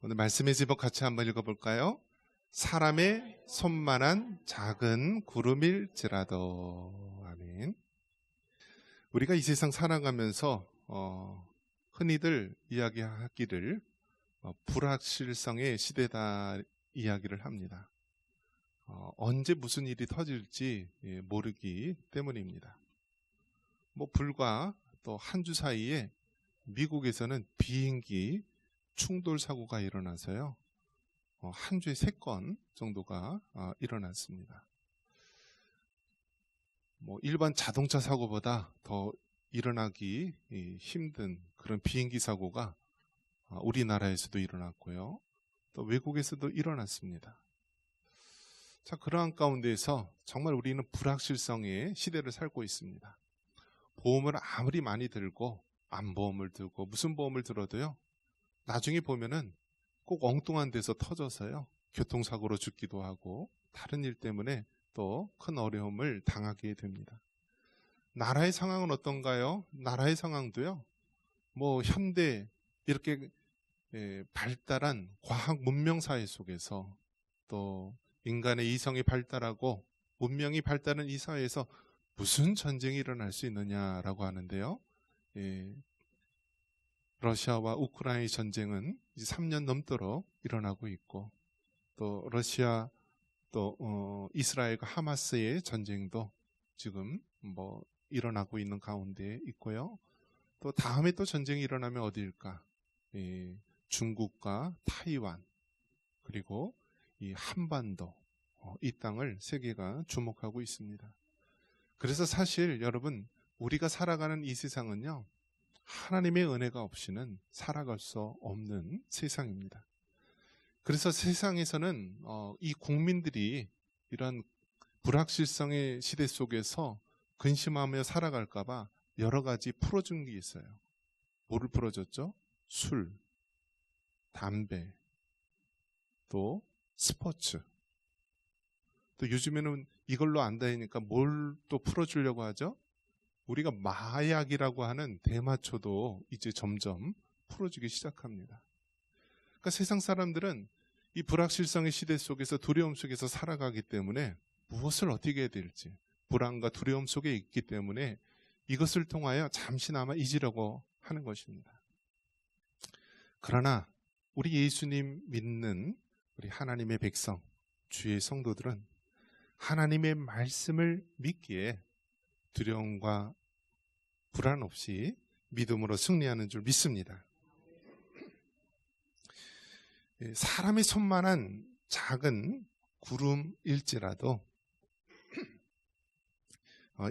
오늘 말씀의 제목 같이 한번 읽어볼까요? 사람의 손만한 작은 구름일지라도. 아멘. 우리가 이 세상 살아가면서 흔히들 이야기하기를 불확실성의 시대다 이야기를 합니다. 언제 무슨 일이 터질지 모르기 때문입니다. 불과 또 한 주 사이에 미국에서는 비행기 충돌 사고가 일어나서요. 한 주에 3건 정도가 일어났습니다. 일반 자동차 사고보다 더 일어나기 힘든 그런 비행기 사고가 우리나라에서도 일어났고요. 또 외국에서도 일어났습니다. 자, 그러한 가운데에서 정말 우리는 불확실성의 시대를 살고 있습니다. 보험을 아무리 많이 들고 암보험을 들고 무슨 보험을 들어도요. 나중에 보면은 꼭 엉뚱한 데서 터져서요. 교통사고로 죽기도 하고 다른 일 때문에 또 큰 어려움을 당하게 됩니다. 나라의 상황은 어떤가요? 나라의 상황도요. 현대 이렇게 발달한 과학 문명 사회 속에서 또 인간의 이성이 발달하고 문명이 발달한 이 사회에서 무슨 전쟁이 일어날 수 있느냐라고 하는데요. 러시아와 우크라이나 전쟁은 이제 3년 넘도록 일어나고 있고, 또 러시아 또 이스라엘과 하마스의 전쟁도 지금 일어나고 있는 가운데 있고요. 또 다음에 또 전쟁이 일어나면 어디일까? 중국과 타이완 그리고 이 한반도 이 땅을 세계가 주목하고 있습니다. 그래서 사실 여러분 우리가 살아가는 이 세상은요. 하나님의 은혜가 없이는 살아갈 수 없는 세상입니다. 그래서 세상에서는 이 국민들이 이런 불확실성의 시대 속에서 근심하며 살아갈까 봐 여러 가지 풀어준 게 있어요. 뭐를 풀어줬죠? 술, 담배, 또 스포츠. 또 요즘에는 이걸로 안 다니니까 뭘 또 풀어주려고 하죠? 우리가 마약이라고 하는 대마초도 이제 점점 풀어주기 시작합니다. 그러니까 세상 사람들은 이 불확실성의 시대 속에서 두려움 속에서 살아가기 때문에 무엇을 어떻게 해야 될지 불안과 두려움 속에 있기 때문에 이것을 통하여 잠시나마 잊으려고 하는 것입니다. 그러나 우리 예수님 믿는 우리 하나님의 백성, 주의 성도들은 하나님의 말씀을 믿기에 두려움과 불안 없이 믿음으로 승리하는 줄 믿습니다. 사람의 손만한 작은 구름일지라도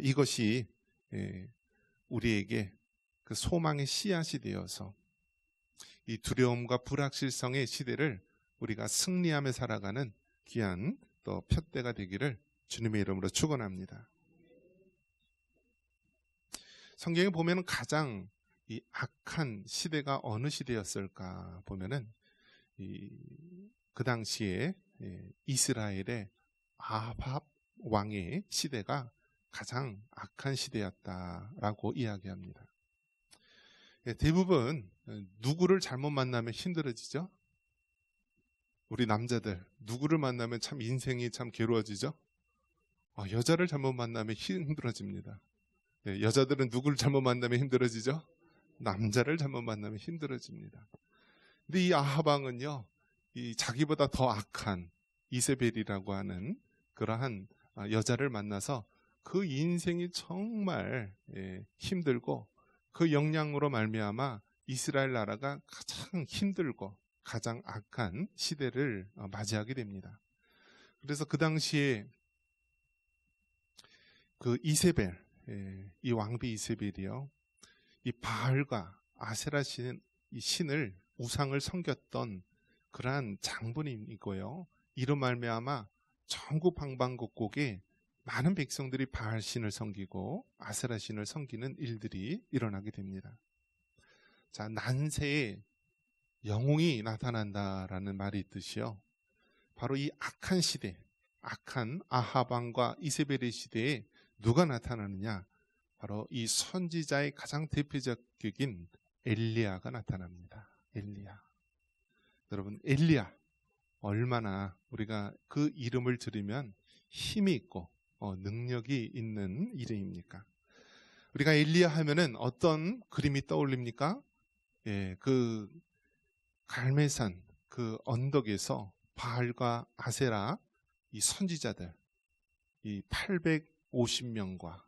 이것이 우리에게 그 소망의 씨앗이 되어서 이 두려움과 불확실성의 시대를 우리가 승리하며 살아가는 귀한 또 푯대가 되기를 주님의 이름으로 축원합니다. 성경에 보면 가장 이 악한 시대가 어느 시대였을까 보면은 그 당시에 이스라엘의 아합 왕의 시대가 가장 악한 시대였다라고 이야기합니다. 대부분 누구를 잘못 만나면 힘들어지죠? 우리 남자들 누구를 만나면 참 인생이 참 괴로워지죠? 여자를 잘못 만나면 힘들어집니다. 여자들은 누구를 잘못 만나면 힘들어지죠? 남자를 잘못 만나면 힘들어집니다. 근데 이 아합 왕은요, 이 자기보다 더 악한 이세벨이라고 하는 그러한 여자를 만나서 그 인생이 정말 힘들고 그 영향으로 말미암아 이스라엘 나라가 가장 힘들고 가장 악한 시대를 맞이하게 됩니다. 그래서 그 당시에 그 이세벨, 이 왕비 이세벨이요, 이 바알과 아세라 이 신을 우상을 섬겼던 그러한 장본인이고요. 이로 말미암아 전국 방방곡곡에 많은 백성들이 바알 신을 섬기고 아세라 신을 섬기는 일들이 일어나게 됩니다. 자, 난세에 영웅이 나타난다라는 말이 있듯이요. 바로 이 악한 시대, 악한 아합 왕과 이세벨의 시대에 누가 나타나느냐? 바로 이 선지자의 가장 대표적인 엘리야가 나타납니다. 엘리야. 여러분, 엘리야, 얼마나 우리가 그 이름을 들으면 힘이 있고 능력이 있는 이름입니까? 우리가 엘리야 하면은 어떤 그림이 떠올립니까? 예, 그 갈멜산 그 언덕에서 바알과 아세라 이 선지자들 이 850명과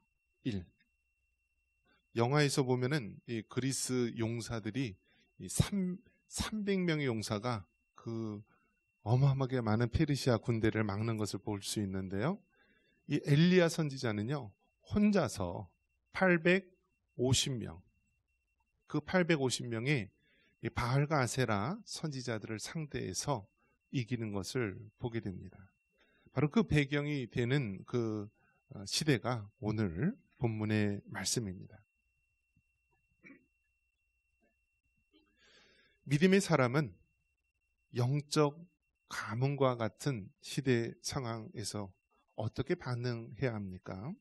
1. 영화에서 보면은 이 그리스 용사들이 이 300명의 용사가 그 어마어마하게 많은 페르시아 군대를 막는 것을 볼 수 있는데요. 이 엘리야 선지자는요, 혼자서 850명, 그 850명의 바알과 아세라 선지자들을 상대해서 이기는 것을 보게 됩니다. 바로 그 배경이 되는 그 시대가 오늘 본문의 말씀입니다. 믿음의 사람은 영적 가뭄과 같은 시대 상황에서 어떻게 반응해야 합니까?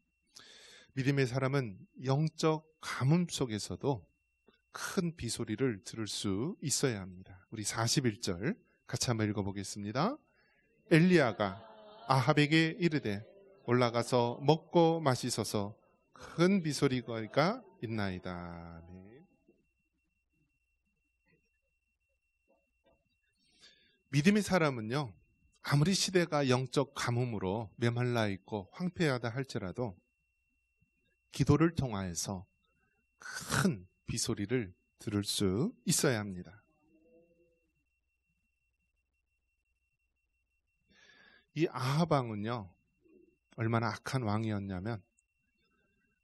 믿음의 사람은 영적 가뭄 속에서도 큰 비소리를 들을 수 있어야 합니다. 우리 41절 같이 한번 읽어보겠습니다. 엘리야가 아합에게 이르되 올라가서 먹고 마시소서 큰 비소리가 있나이다. 네. 믿음의 사람은요, 아무리 시대가 영적 가뭄으로 메말라 있고 황폐하다 할지라도 기도를 통하여서 큰 비소리를 들을 수 있어야 합니다. 이 아합 왕은요, 얼마나 악한 왕이었냐면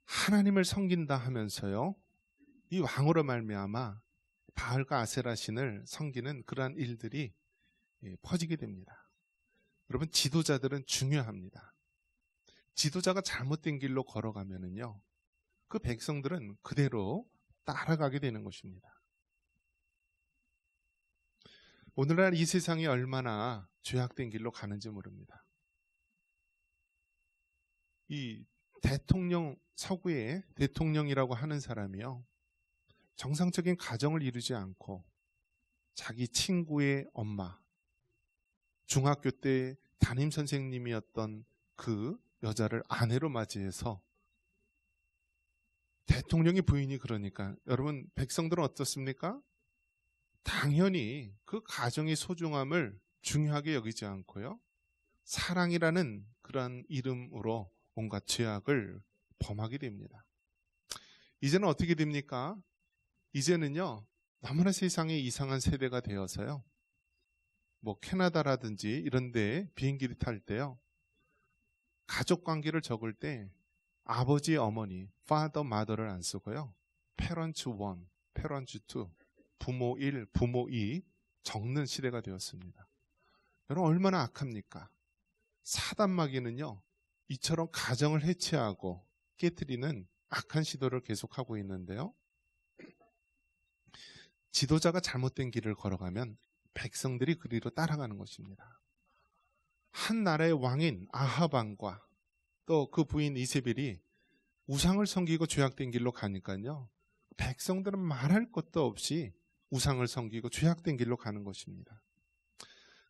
하나님을 섬긴다 하면서요, 이 왕으로 말미암아 바알과 아세라 신을 섬기는 그러한 일들이 퍼지게 됩니다. 여러분, 지도자들은 중요합니다. 지도자가 잘못된 길로 걸어가면은요, 그 백성들은 그대로 따라가게 되는 것입니다. 오늘날 이 세상이 얼마나 죄악된 길로 가는지 모릅니다. 이 대통령, 서구의 대통령이라고 하는 사람이요, 정상적인 가정을 이루지 않고 자기 친구의 엄마, 중학교 때 담임 선생님이었던 그 여자를 아내로 맞이해서 대통령의 부인이 그러니까 여러분, 백성들은 어떻습니까? 당연히 그 가정의 소중함을 중요하게 여기지 않고요, 사랑이라는 그런 이름으로 온갖 죄악을 범하게 됩니다. 이제는 어떻게 됩니까? 이제는요, 너무나 세상에 이상한 세대가 되어서요, 뭐 캐나다라든지 이런 데 비행기를 탈 때요, 가족 관계를 적을 때 아버지, 어머니, father, mother를 안 쓰고요, parents 1, parents 2, 부모 1, 부모 2 적는 시대가 되었습니다. 여러분, 얼마나 악합니까? 사단마귀는요, 이처럼 가정을 해체하고 깨트리는 악한 시도를 계속하고 있는데요, 지도자가 잘못된 길을 걸어가면 백성들이 그리로 따라가는 것입니다. 한 나라의 왕인 아합 왕과 또 그 부인 이세벨이 우상을 섬기고 죄악된 길로 가니까요, 백성들은 말할 것도 없이 우상을 섬기고 죄악된 길로 가는 것입니다.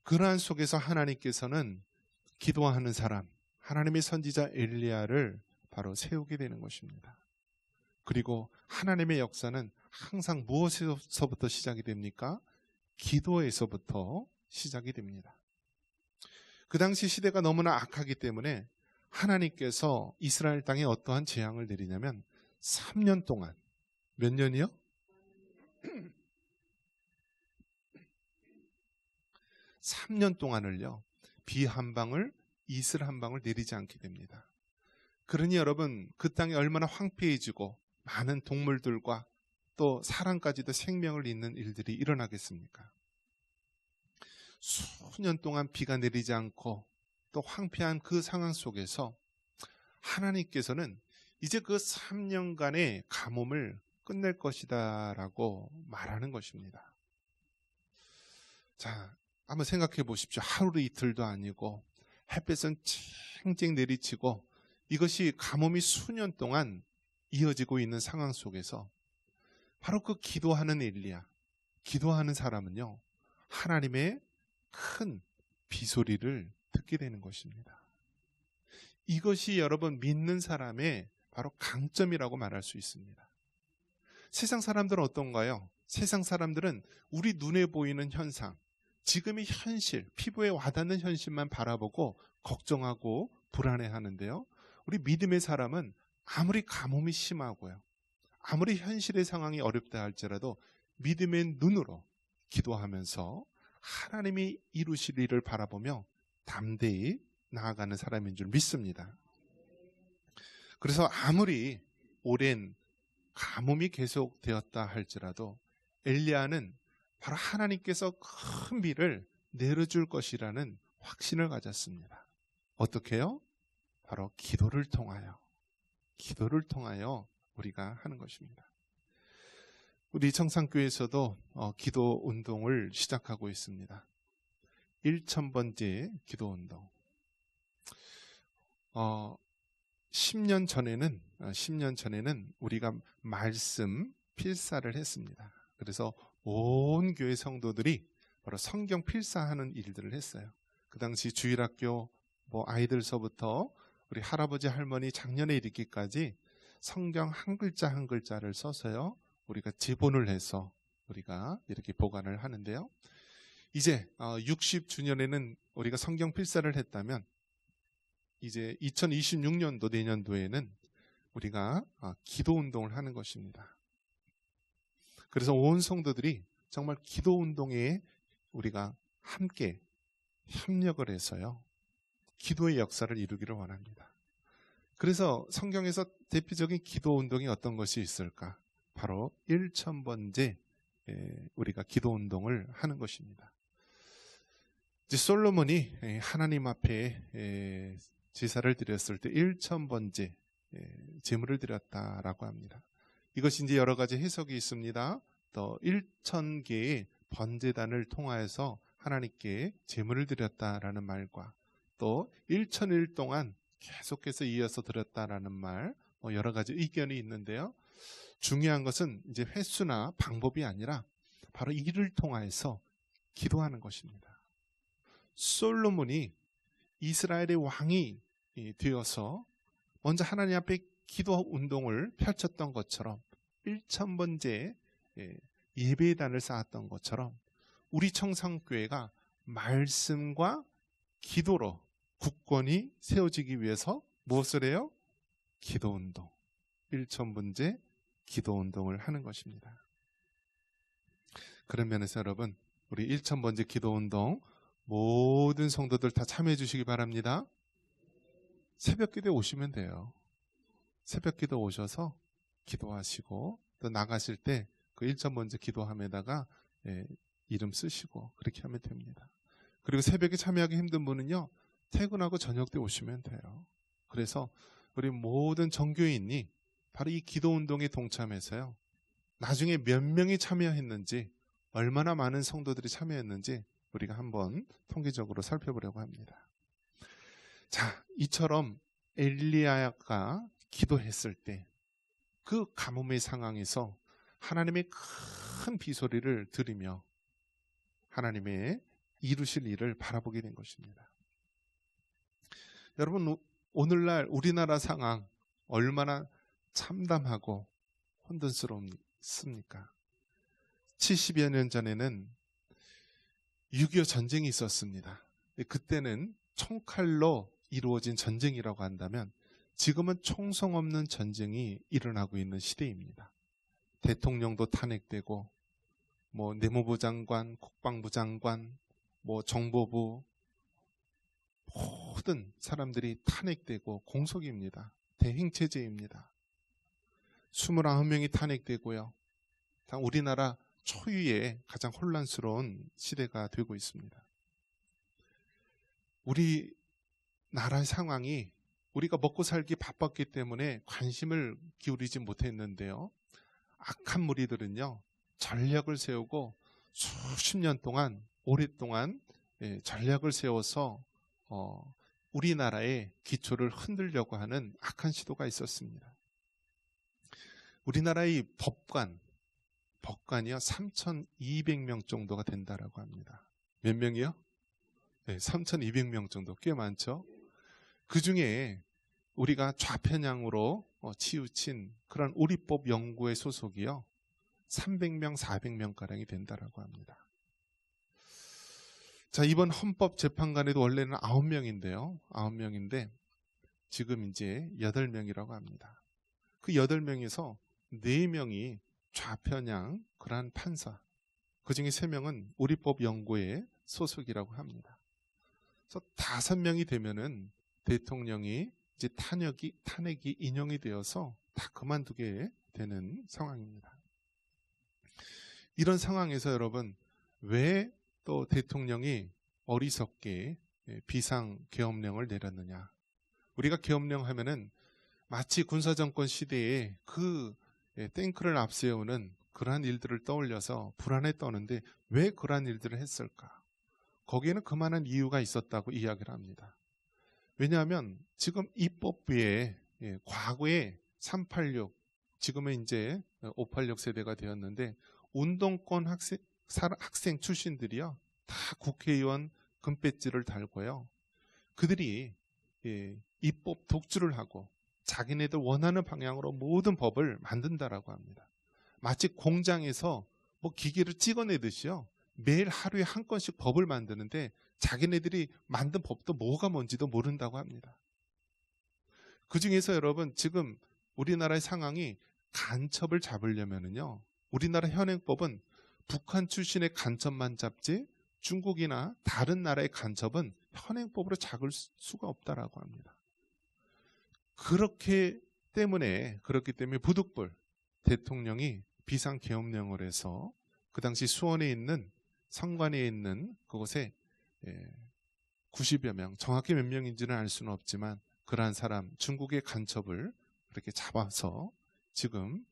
그러한 속에서 하나님께서는 기도하는 사람, 하나님의 선지자 엘리야를 바로 세우게 되는 것입니다. 그리고 하나님의 역사는 항상 무엇에서부터 시작이 됩니까? 기도에서부터 시작이 됩니다. 그 당시 시대가 너무나 악하기 때문에 하나님께서 이스라엘 땅에 어떠한 재앙을 내리냐면 3년 동안, 몇 년이요? 3년 동안을요, 비 한 방울, 이슬 한 방울 내리지 않게 됩니다. 그러니 여러분, 그 땅이 얼마나 황폐해지고 많은 동물들과 또 사람까지도 생명을 잇는 일들이 일어나겠습니까? 수년 동안 비가 내리지 않고 또 황폐한 그 상황 속에서 하나님께서는 이제 그 3년간의 가뭄을 끝낼 것이다 라고 말하는 것입니다. 자, 한번 생각해 보십시오. 하루 이틀도 아니고 햇볕은 쨍쨍 내리치고 이것이 가뭄이 수년 동안 이어지고 있는 상황 속에서 바로 그 기도하는 엘리야, 기도하는 사람은요, 하나님의 큰 비소리를 듣게 되는 것입니다. 이것이 여러분 믿는 사람의 바로 강점이라고 말할 수 있습니다. 세상 사람들은 어떤가요? 세상 사람들은 우리 눈에 보이는 현상, 지금의 현실, 피부에 와닿는 현실만 바라보고 걱정하고 불안해하는데요. 우리 믿음의 사람은 아무리 가뭄이 심하고요, 아무리 현실의 상황이 어렵다 할지라도 믿음의 눈으로 기도하면서 하나님이 이루실 일을 바라보며 담대히 나아가는 사람인 줄 믿습니다. 그래서 아무리 오랜 가뭄이 계속되었다 할지라도 엘리야는 바로 하나님께서 큰 비를 내려줄 것이라는 확신을 가졌습니다. 어떻게요? 바로 기도를 통하여 우리가 하는 것입니다. 우리 청산교회에서도 기도 운동을 시작하고 있습니다. 1000번째 기도 운동. 10년 전에는 우리가 말씀 필사를 했습니다. 그래서 온 교회 성도들이 바로 성경 필사하는 일들을 했어요. 그 당시 주일학교 아이들서부터 우리 할아버지 할머니 작년에 이르기까지 성경 한 글자 한 글자를 써서요, 우리가 지본을 해서 우리가 이렇게 보관을 하는데요. 이제 60주년에는 우리가 성경 필사를 했다면 이제 2026년도 내년도에는 우리가 기도 운동을 하는 것입니다. 그래서 온 성도들이 정말 기도 운동에 우리가 함께 협력을 해서요, 기도의 역사를 이루기를 원합니다. 그래서 성경에서 대표적인 기도 운동이 어떤 것이 있을까? 바로 1000번째 우리가 기도 운동을 하는 것입니다. 이제 솔로몬이 하나님 앞에 제사를 드렸을 때 1000번째 제물을 드렸다라고 합니다. 이것이 이제 여러 가지 해석이 있습니다. 또 1000개의 번제단을 통하여서 하나님께 제물을 드렸다라는 말과 또 1000일 동안 계속해서 이어서 드렸다라는 말, 여러 가지 의견이 있는데요. 중요한 것은 이제 횟수나 방법이 아니라 바로 이를 통하여서 기도하는 것입니다. 솔로몬이 이스라엘의 왕이 되어서 먼저 하나님 앞에 기도 운동을 펼쳤던 것처럼 1000번째 예배단을 쌓았던 것처럼 우리 청산교회가 말씀과 기도로 굳건히 세워지기 위해서 무엇을 해요? 기도 운동, 1000번째 기도 운동을 하는 것입니다. 그런 면에서 여러분, 우리 1000번째 기도 운동 모든 성도들 다 참여해 주시기 바랍니다. 새벽 기도에 오시면 돼요. 새벽 기도 오셔서 기도하시고 또 나가실 때 그 1000번째 기도함에다가 이름 쓰시고 그렇게 하면 됩니다. 그리고 새벽에 참여하기 힘든 분은요, 퇴근하고 저녁 때 오시면 돼요. 그래서 우리 모든 정교인이 바로 이 기도 운동에 동참해서요, 나중에 몇 명이 참여했는지, 얼마나 많은 성도들이 참여했는지 우리가 한번 통계적으로 살펴보려고 합니다. 자, 이처럼 엘리야가 기도했을 때 그 가뭄의 상황에서 하나님의 큰 비소리를 들으며 하나님의 이루실 일을 바라보게 된 것입니다. 여러분, 오늘날 우리나라 상황 얼마나 참담하고 혼돈스럽습니까? 70여 년 전에는 6.25 전쟁이 있었습니다. 그때는 총칼로 이루어진 전쟁이라고 한다면 지금은 총성 없는 전쟁이 일어나고 있는 시대입니다. 대통령도 탄핵되고 내무부 장관, 국방부 장관, 정보부 모든 사람들이 탄핵되고 공석입니다. 대행체제입니다. 29명이 탄핵되고요. 우리나라 초유의 가장 혼란스러운 시대가 되고 있습니다. 우리나라의 상황이 우리가 먹고 살기 바빴기 때문에 관심을 기울이지 못했는데요. 악한 무리들은요, 전략을 세우고 수십 년 동안, 오랫동안 전략을 세워서 우리나라의 기초를 흔들려고 하는 악한 시도가 있었습니다. 우리나라의 법관, 법관이요 3,200명 정도가 된다라고 합니다. 몇 명이요? 네, 3,200명 정도. 꽤 많죠. 그 중에 우리가 좌편향으로 치우친 그런 우리법 연구의 소속이요 300명, 400명가량이 된다라고 합니다. 자, 이번 헌법재판관에도 원래는 9명인데요. 9명인데 지금 이제 8명이라고 합니다. 그 8명에서 4명이 좌편향 그러한 판사, 그 중에 3명은 우리법 연구의 소속이라고 합니다. 그래서 5명이 되면은 대통령이 이제 탄핵이 인용이 되어서 다 그만두게 되는 상황입니다. 이런 상황에서 여러분, 왜 또 대통령이 어리석게 비상계엄령을 내렸느냐? 우리가 계엄령 하면은 마치 군사정권 시대에 그 탱크를 앞세우는 그러한 일들을 떠올려서 불안에 떠는데 왜 그러한 일들을 했을까? 거기에는 그만한 이유가 있었다고 이야기를 합니다. 왜냐하면 지금 입법부에 과거에 386, 지금은 이제 586 세대가 되었는데 운동권 학생 출신들이요 다 국회의원 금배지를 달고요. 그들이 입법 독주를 하고 자기네들 원하는 방향으로 모든 법을 만든다라고 합니다. 마치 공장에서 뭐 기계를 찍어내듯이요. 매일 하루에 한 건씩 법을 만드는데 자기네들이 만든 법도 뭐가 뭔지도 모른다고 합니다. 그 중에서 여러분 지금 우리나라의 상황이 간첩을 잡으려면은요. 우리나라 현행법은 북한 출신의 간첩만 잡지 중국이나 다른 나라의 간첩은 현행법으로 잡을 수가 없다라고 합니다. 그렇기 때문에 부득불 대통령이 비상계엄령을 해서 그 당시 수원에 있는 성관에 있는 그곳에 90여 명, 정확히 몇 명인지는 알 수는 없지만 그러한 사람, 중국의 간첩을 그렇게 잡아서 지금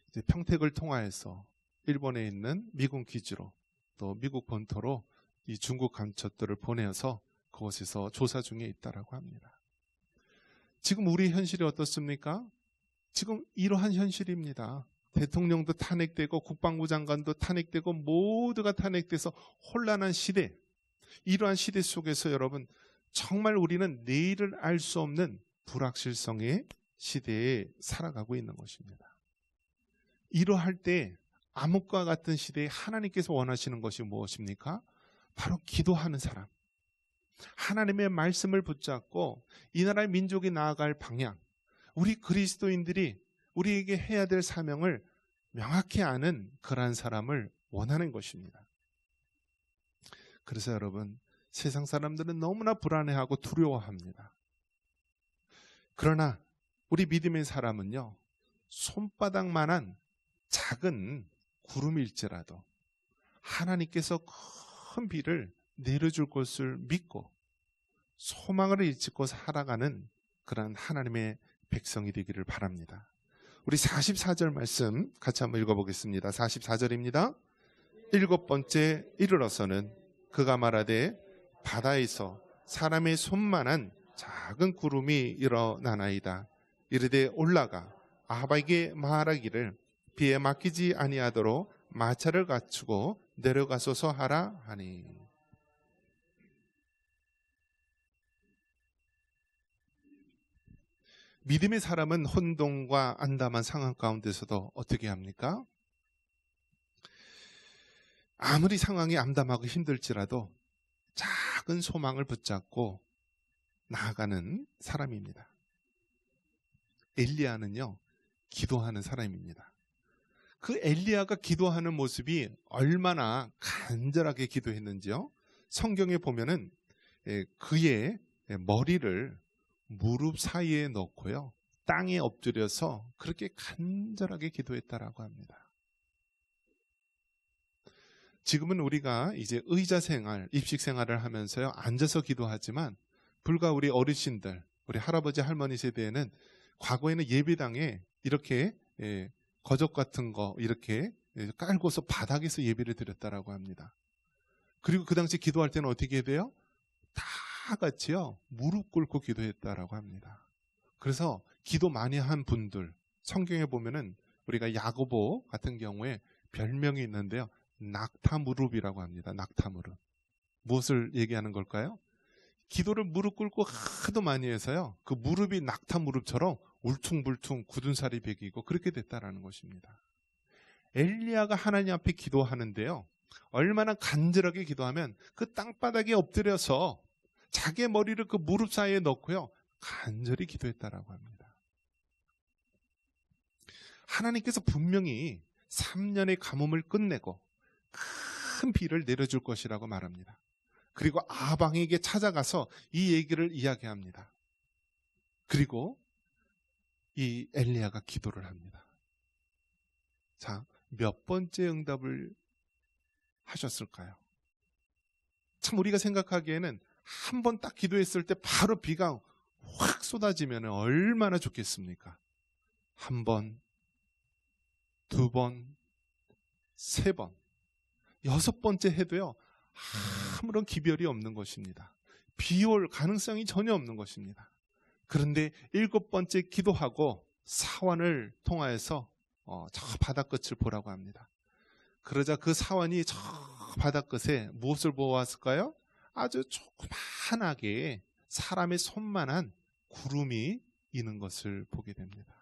이제 평택을 통하여서 일본에 있는 미군 기지로 또 미국 본토로 이 중국 간첩들을 보내서 그곳에서 조사 중에 있다라고 합니다. 지금 우리 현실이 어떻습니까? 지금 이러한 현실입니다. 대통령도 탄핵되고 국방부 장관도 탄핵되고 모두가 탄핵돼서 혼란한 시대, 이러한 시대 속에서 여러분 정말 우리는 내일을 알 수 없는 불확실성의 시대에 살아가고 있는 것입니다. 이러할 때 암흑과 같은 시대에 하나님께서 원하시는 것이 무엇입니까? 바로 기도하는 사람, 하나님의 말씀을 붙잡고 이 나라의 민족이 나아갈 방향, 우리 그리스도인들이 우리에게 해야 될 사명을 명확히 아는 그러한 사람을 원하는 것입니다. 그래서 여러분, 세상 사람들은 너무나 불안해하고 두려워합니다. 그러나 우리 믿음의 사람은요, 손바닥만한 작은 구름일지라도 하나님께서 큰 비를 내려줄 것을 믿고 소망을 일찍고 살아가는 그런 하나님의 백성이 되기를 바랍니다. 우리 44절 말씀 같이 한번 읽어보겠습니다. 44절입니다. 7번째 이르러서는 그가 말하되 바다에서 사람의 손만한 작은 구름이 일어나나이다. 이르되 올라가 아합에게 말하기를 비에 맡기지 아니하도록 마차를 갖추고 내려가소서 하라 하니. 믿음의 사람은 혼돈과 안담한 상황 가운데서도 어떻게 합니까? 아무리 상황이 암담하고 힘들지라도 작은 소망을 붙잡고 나아가는 사람입니다. 엘리야는요, 기도하는 사람입니다. 그 엘리야가 기도하는 모습이 얼마나 간절하게 기도했는지요. 성경에 보면은 그의 머리를 무릎 사이에 넣고요, 땅에 엎드려서 그렇게 간절하게 기도했다라고 합니다. 지금은 우리가 이제 의자 생활, 입식 생활을 하면서요, 앉아서 기도하지만 불과 우리 어르신들, 우리 할아버지 할머니 세대에는 과거에는 예배당에 이렇게 거적 같은 거 이렇게 깔고서 바닥에서 예배를 드렸다라고 합니다. 그리고 그 당시 기도할 때는 어떻게 해야 돼요? 다 같이요, 무릎 꿇고 기도했다라고 합니다. 그래서 기도 많이 한 분들, 성경에 보면은 우리가 야고보 같은 경우에 별명이 있는데요. 낙타무릎이라고 합니다. 낙타무릎. 무엇을 얘기하는 걸까요? 기도를 무릎 꿇고 하도 많이 해서요. 그 무릎이 낙타무릎처럼 울퉁불퉁 굳은 살이 배기고 그렇게 됐다라는 것입니다. 엘리야가 하나님 앞에 기도하는데요. 얼마나 간절하게 기도하면 그 땅바닥에 엎드려서 자기의 머리를 그 무릎 사이에 넣고요. 간절히 기도했다라고 합니다. 하나님께서 분명히 3년의 가뭄을 끝내고 큰 비를 내려줄 것이라고 말합니다. 그리고 아방에게 찾아가서 이 얘기를 이야기합니다. 그리고 이 엘리야가 기도를 합니다. 자, 몇 번째 응답을 하셨을까요? 참 우리가 생각하기에는 한 번 딱 기도했을 때 바로 비가 확 쏟아지면 얼마나 좋겠습니까? 한 번, 두 번, 세 번, 6번째 해도요. 아무런 기별이 없는 것입니다. 비 올 가능성이 전혀 없는 것입니다. 그런데 7번째 기도하고 사환을 통하여서 저 바닷끝을 보라고 합니다. 그러자 그 사환이 저 바닷끝에 무엇을 보았을까요? 아주 조그만하게 사람의 손만한 구름이 있는 것을 보게 됩니다.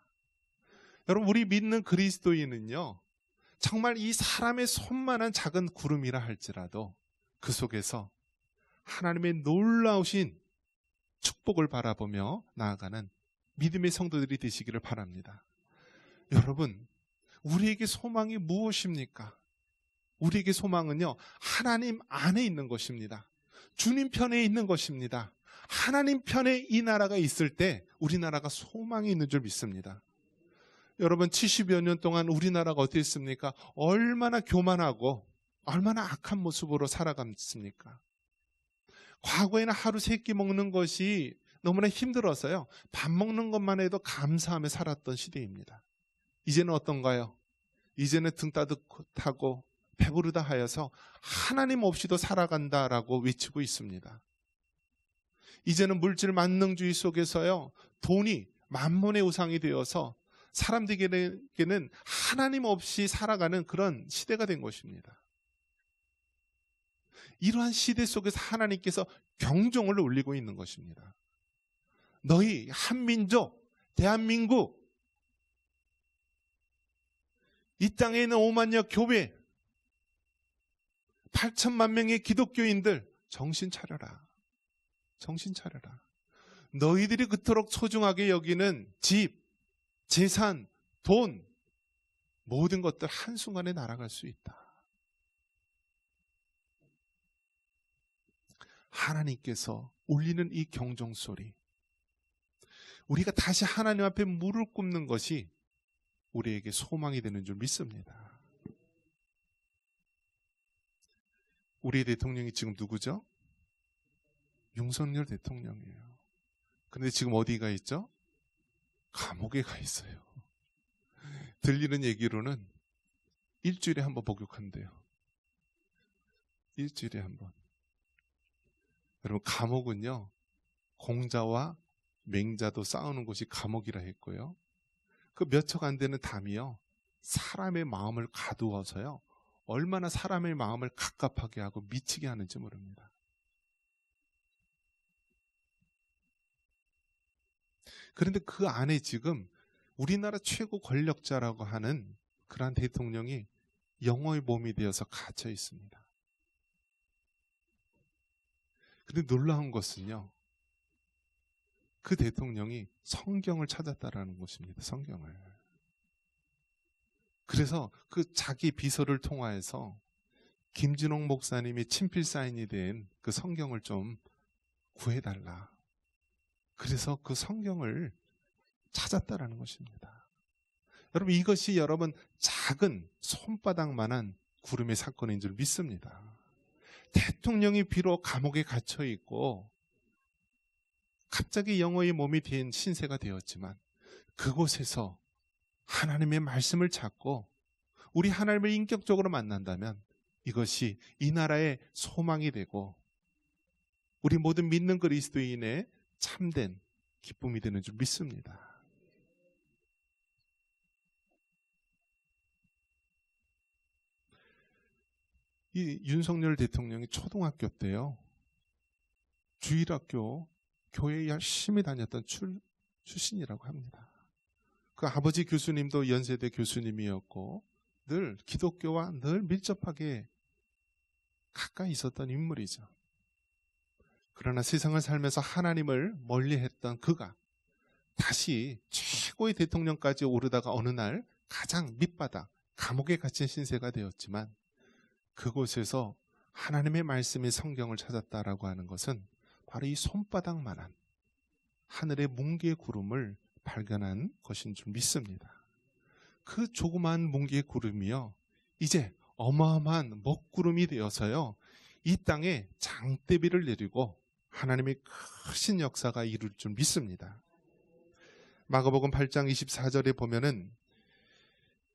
여러분, 우리 믿는 그리스도인은요, 정말 이 사람의 손만한 작은 구름이라 할지라도 그 속에서 하나님의 놀라우신 축복을 바라보며 나아가는 믿음의 성도들이 되시기를 바랍니다. 여러분, 우리에게 소망이 무엇입니까? 우리에게 소망은요, 하나님 안에 있는 것입니다. 주님 편에 있는 것입니다. 하나님 편에 이 나라가 있을 때 우리나라가 소망이 있는 줄 믿습니다. 여러분, 70여 년 동안 우리나라가 어땠습니까? 얼마나 교만하고 얼마나 악한 모습으로 살아갔습니까? 과거에는 하루 3끼 먹는 것이 너무나 힘들어서요. 밥 먹는 것만 해도 감사하며 살았던 시대입니다. 이제는 어떤가요? 이제는 등 따뜻하고 배부르다 하여서 하나님 없이도 살아간다라고 외치고 있습니다. 이제는 물질 만능주의 속에서요. 돈이 만몬의 우상이 되어서 사람들에게는 하나님 없이 살아가는 그런 시대가 된 것입니다. 이러한 시대 속에서 하나님께서 경종을 울리고 있는 것입니다. 너희 한민족, 대한민국, 이 땅에 있는 5만여 교회, 8천만 명의 기독교인들, 정신 차려라. 정신 차려라. 너희들이 그토록 소중하게 여기는 집, 재산, 돈, 모든 것들 한순간에 날아갈 수 있다. 하나님께서 울리는 이 경종소리, 우리가 다시 하나님 앞에 무릎 꿇는 것이 우리에게 소망이 되는 줄 믿습니다. 우리의 대통령이 지금 누구죠? 윤석열 대통령이에요. 그런데 지금 어디가 있죠? 감옥에 가 있어요. 들리는 얘기로는 일주일에 한 번 복역한대요. 일주일에 한 번. 여러분, 감옥은요, 공자와 맹자도 싸우는 곳이 감옥이라 했고요. 그 몇 척 안 되는 담이요, 사람의 마음을 가두어서요, 얼마나 사람의 마음을 갑갑하게 하고 미치게 하는지 모릅니다. 그런데 그 안에 지금 우리나라 최고 권력자라고 하는 그러한 대통령이 영어의 몸이 되어서 갇혀 있습니다. 근데 놀라운 것은요, 그 대통령이 성경을 찾았다라는 것입니다. 성경을. 그래서 그 자기 비서를 통하여서 김진홍 목사님이 친필 사인이 된 그 성경을 좀 구해달라. 그래서 그 성경을 찾았다라는 것입니다. 여러분, 이것이 여러분 작은 손바닥만한 구름의 사건인 줄 믿습니다. 대통령이 비록 감옥에 갇혀 있고 갑자기 영어의 몸이 된 신세가 되었지만 그곳에서 하나님의 말씀을 찾고 우리 하나님을 인격적으로 만난다면 이것이 이 나라의 소망이 되고 우리 모든 믿는 그리스도인의 참된 기쁨이 되는 줄 믿습니다. 이 윤석열 대통령이 초등학교 때요, 주일학교 교회에 열심히 다녔던 출신이라고 합니다. 그 아버지 교수님도 연세대 교수님이었고 늘 기독교와 늘 밀접하게 가까이 있었던 인물이죠. 그러나 세상을 살면서 하나님을 멀리했던 그가 다시 최고의 대통령까지 오르다가 어느 날 가장 밑바닥 감옥에 갇힌 신세가 되었지만, 그곳에서 하나님의 말씀이 성경을 찾았다라고 하는 것은 바로 이 손바닥만한 하늘의 뭉게의 구름을 발견한 것인 줄 믿습니다. 그 조그만 뭉게의 구름이요, 이제 어마어마한 먹구름이 되어서요, 이 땅에 장대비를 내리고 하나님의 크신 역사가 이룰 줄 믿습니다. 마가복음 8장 24절에 보면은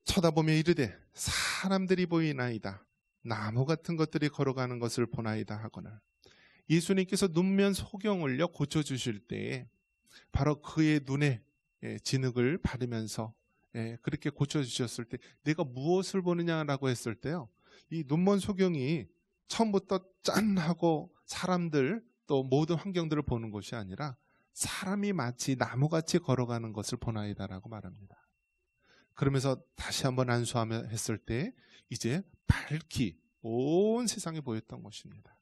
쳐다보며 이르되 사람들이 보이나이다, 나무 같은 것들이 걸어가는 것을 보나이다 하거늘, 예수님께서 눈면 소경을요 고쳐주실 때에 바로 그의 눈에 진흙을 바르면서 그렇게 고쳐주셨을 때 내가 무엇을 보느냐라고 했을 때요, 이 눈먼 소경이 처음부터 짠 하고 사람들 또 모든 환경들을 보는 것이 아니라 사람이 마치 나무같이 걸어가는 것을 보나이다라고 말합니다. 그러면서 다시 한번 안수하며 했을 때 이제 밝히 온 세상이 보였던 것입니다.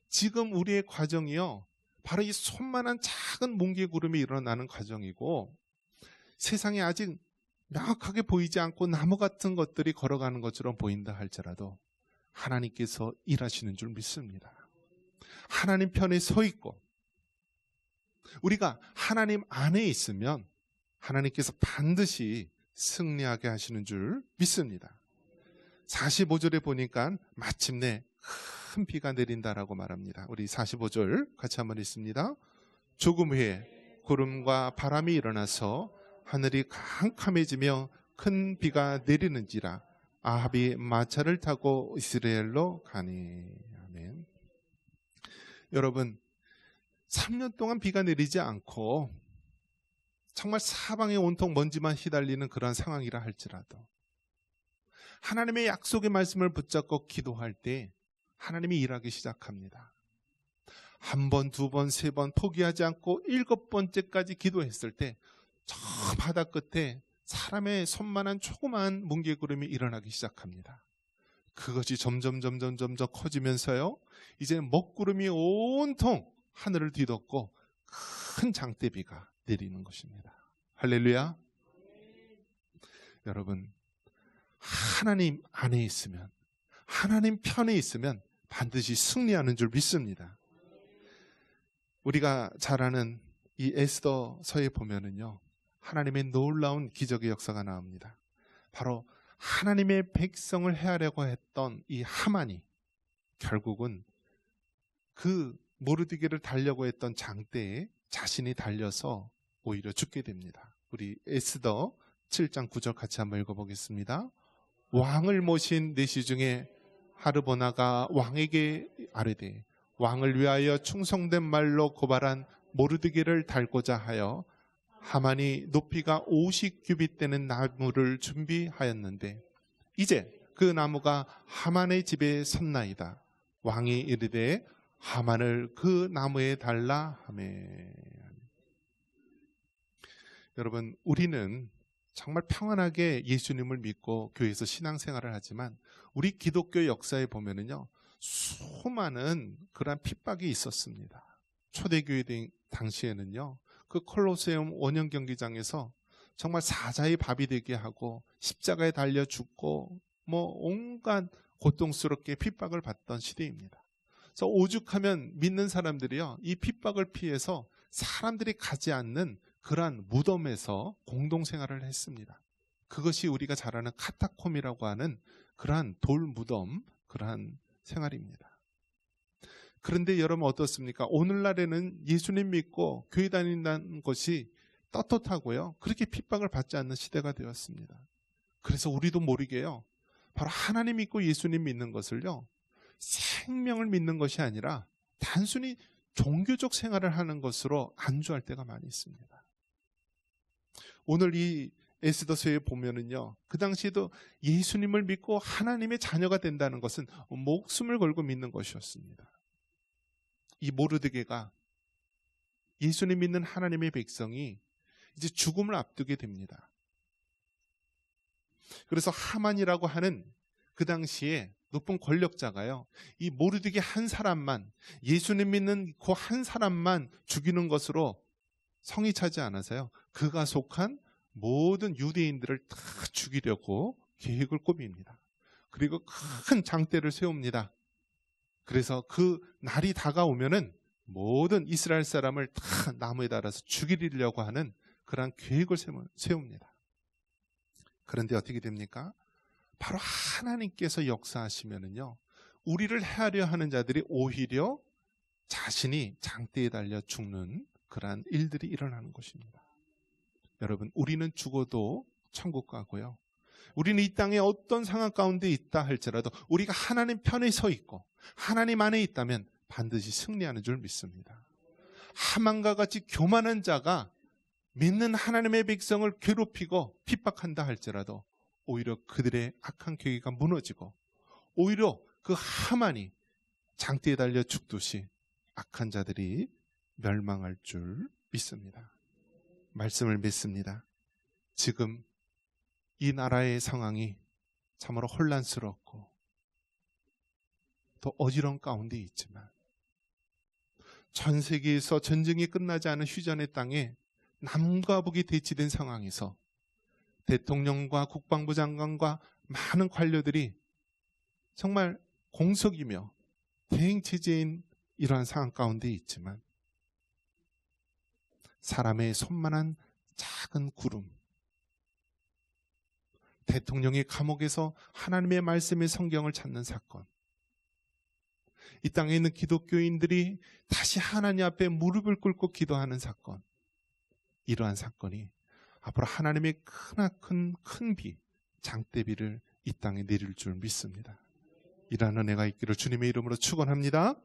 지금 우리의 과정이요, 바로 이 손만한 작은 뭉게구름이 일어나는 과정이고, 세상에 아직 명확하게 보이지 않고 나무 같은 것들이 걸어가는 것처럼 보인다 할지라도 하나님께서 일하시는 줄 믿습니다. 하나님 편에 서 있고 우리가 하나님 안에 있으면 하나님께서 반드시 승리하게 하시는 줄 믿습니다. 45절에 보니까 마침내 큰 비가 내린다라고 말합니다. 우리 45절 같이 한번 읽습니다. 조금 후에 구름과 바람이 일어나서 하늘이 캄캄해지며 큰 비가 내리는지라 아합이 마차를 타고 이스라엘로 가니. 아멘. 여러분, 3년 동안 비가 내리지 않고 정말 사방에 온통 먼지만 휘달리는 그런 상황이라 할지라도 하나님의 약속의 말씀을 붙잡고 기도할 때 하나님이 일하기 시작합니다. 한 번, 두 번, 세 번 포기하지 않고 7번째까지 기도했을 때 저 바다 끝에 사람의 손만한 조그마한 뭉게구름이 일어나기 시작합니다. 그것이 점점 커지면서요, 이제 먹구름이 온통 하늘을 뒤덮고 큰 장대비가 내리는 것입니다. 할렐루야. 여러분, 하나님 안에 있으면, 하나님 편에 있으면 반드시 승리하는 줄 믿습니다. 우리가 잘 아는 이 에스더서에 보면은요, 하나님의 놀라운 기적의 역사가 나옵니다. 바로 하나님의 백성을 해하려고 했던 이 하만이 결국은 그 모르드게를 달려고 했던 장대에 자신이 달려서 오히려 죽게 됩니다. 우리 에스더 7장 9절 같이 한번 읽어보겠습니다. 왕을 모신 내시 중에 하르보나가 왕에게 아뢰되 왕을 위하여 충성된 말로 고발한 모르드게를 달고자 하여 하만이 높이가 50규빗 되는 나무를 준비하였는데 이제 그 나무가 하만의 집에 섰나이다. 왕이 이르되 하만을 그 나무에 달라 하매. 여러분, 우리는 정말 평안하게 예수님을 믿고 교회에서 신앙생활을 하지만 우리 기독교 역사에 보면은요, 수많은 그런 핍박이 있었습니다. 초대교회 당시에는요, 그 콜로세움 원형 경기장에서 정말 사자의 밥이 되게 하고 십자가에 달려 죽고 온갖 고통스럽게 핍박을 받던 시대입니다. 그래서 오죽하면 믿는 사람들이요, 이 핍박을 피해서 사람들이 가지 않는 그러한 무덤에서 공동생활을 했습니다. 그것이 우리가 잘 아는 카타콤이라고 하는 그러한 돌무덤, 그러한 생활입니다. 그런데 여러분 어떻습니까? 오늘날에는 예수님 믿고 교회 다닌다는 것이 떳떳하고요, 그렇게 핍박을 받지 않는 시대가 되었습니다. 그래서 우리도 모르게요, 바로 하나님 믿고 예수님 믿는 것을요, 생명을 믿는 것이 아니라 단순히 종교적 생활을 하는 것으로 안주할 때가 많이 있습니다. 오늘 이 에스더서에 보면은요, 그 당시에도 예수님을 믿고 하나님의 자녀가 된다는 것은 목숨을 걸고 믿는 것이었습니다. 이 모르드게가 예수님 믿는 하나님의 백성이 이제 죽음을 앞두게 됩니다. 그래서 하만이라고 하는 그 당시에 높은 권력자가요, 이 모르드게 한 사람만, 예수님 믿는 그 한 사람만 죽이는 것으로 성이 차지 않아서요, 그가 속한 모든 유대인들을 다 죽이려고 계획을 꾸밉니다. 그리고 큰 장대를 세웁니다. 그래서 그 날이 다가오면은 모든 이스라엘 사람을 다 나무에 달아서 죽이려고 하는 그러한 계획을 세웁니다. 그런데 어떻게 됩니까? 바로 하나님께서 역사하시면은요, 우리를 해하려 하는 자들이 오히려 자신이 장대에 달려 죽는 그러한 일들이 일어나는 것입니다. 여러분, 우리는 죽어도 천국 가고요, 우리는 이 땅에 어떤 상황 가운데 있다 할지라도 우리가 하나님 편에 서 있고 하나님 안에 있다면 반드시 승리하는 줄 믿습니다. 하만과 같이 교만한 자가 믿는 하나님의 백성을 괴롭히고 핍박한다 할지라도 오히려 그들의 악한 계획이 무너지고, 오히려 그 하만이 장대에 달려 죽듯이 악한 자들이 멸망할 줄 믿습니다. 말씀을 믿습니다. 지금 이 나라의 상황이 참으로 혼란스럽고 또 어지러운 가운데 있지만, 전 세계에서 전쟁이 끝나지 않은 휴전의 땅에 남과 북이 대치된 상황에서 대통령과 국방부 장관과 많은 관료들이 정말 공석이며 대행체제인 이러한 상황 가운데 있지만, 사람의 손만한 작은 구름, 대통령이 감옥에서 하나님의 말씀의 성경을 찾는 사건, 이 땅에 있는 기독교인들이 다시 하나님 앞에 무릎을 꿇고 기도하는 사건, 이러한 사건이 앞으로 하나님의 크나큰 큰 비, 장대비를 이 땅에 내릴 줄 믿습니다. 이러한 은혜가 있기를 주님의 이름으로 축원합니다.